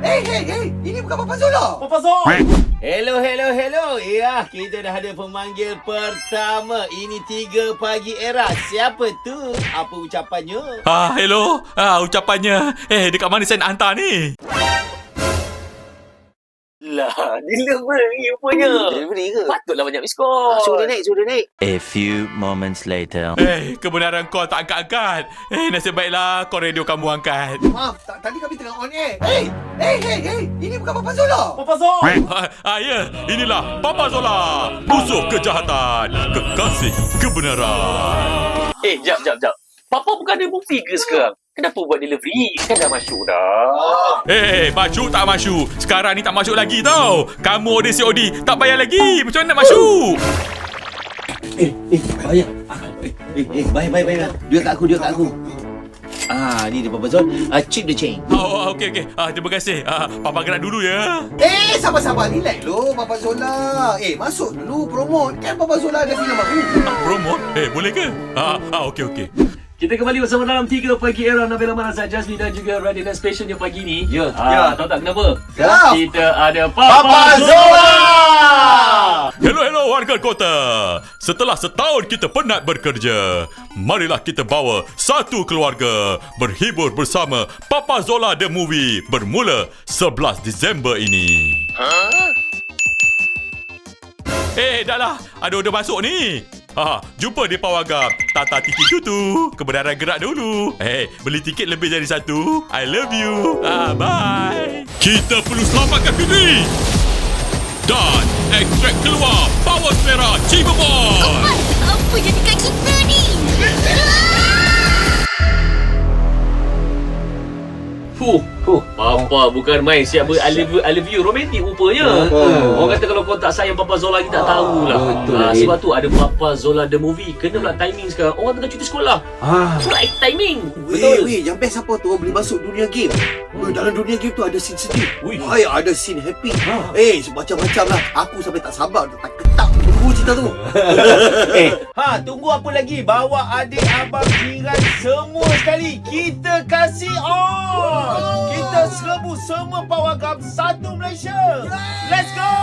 Hey, ini bukan Papa Zola. Papa Zul. Hello. Ya, kita dah ada pemanggil pertama. Ini 3 pagi era. Siapa tu? Apa ucapannya? Hello. Ucapannya. Dekat mana saya nak hantar ni? Lah, delivery rupanya. Delivery ke? Patutlah banyak miss call. Suruh dia naik. A few moments later. Kebenaran kau tak angkat-angkat. Nasib baiklah kau radio kamu angkat. Maaf, tadi kami tengah on air. Hey, ini bukan Papa Zola. Papa Zul. Ya, inilah Papa Zola. Musuh kejahatan, kekasih kebenaran. Jap. Papa bukan ada movie ke sekarang? Kenapa buat delivery? Kan dah masyuk dah. Masuk tak masuk? Sekarang ni tak masuk lagi tau. Kamu order COD, tak bayar lagi. Macam mana nak masuk? Bayar. Bayar. Dia kat aku. Ni dia Papa Zul. Chip the chain. Okey. Terima kasih. Papa gerak dulu ya. Sabar. Relax lo, Papa Zola. Masuk dulu, promote. Kan Papa Zola ada filem baru. Promote? Boleh ke? Okey. Kita kembali bersama dalam 3 pagi era. Nabila Manazah, Jazmi dan juga Radin dan specialnya pagi ni. Ya. Tahu tak kenapa? Kenapa? Kita ada Papa Zola. Hello warga kota. Setelah setahun kita penat bekerja, marilah kita bawa satu keluarga berhibur bersama Papa Zola The Movie bermula 11 Disember ini. Dah lah. Ada order masuk ni. Jumpa di Pawagam Tata Tiki Tutu. Kebenaran gerak dulu. Beli tiket lebih dari satu. I love you. Bye. Kita perlu selamatkan Fitri. Dan ekstrak keluar Power Merah Cibubur. Apa jadi kat kita ni? Papa bukan main siap I love you romantik rupanya. Orang kata kalau kau tak sayang Papa Zola, kita tak tahulah. Sebab tu ada Papa Zola The Movie. Kena pula timing sekarang. Orang tengah cuti sekolah. Right timing. Betul. Yang best apa tu? Boleh masuk dunia game. Dalam dunia game tu ada scene sedih. Ada scene happy. Macam-macam lah. Aku sampai tak sabar. Tak ketak tunggu cerita tu. Tunggu apa lagi? Bawa adik, abang, jiran semua sekali. Kita kasih on. Kita serbu semua Pawagam satu Malaysia. Let's go.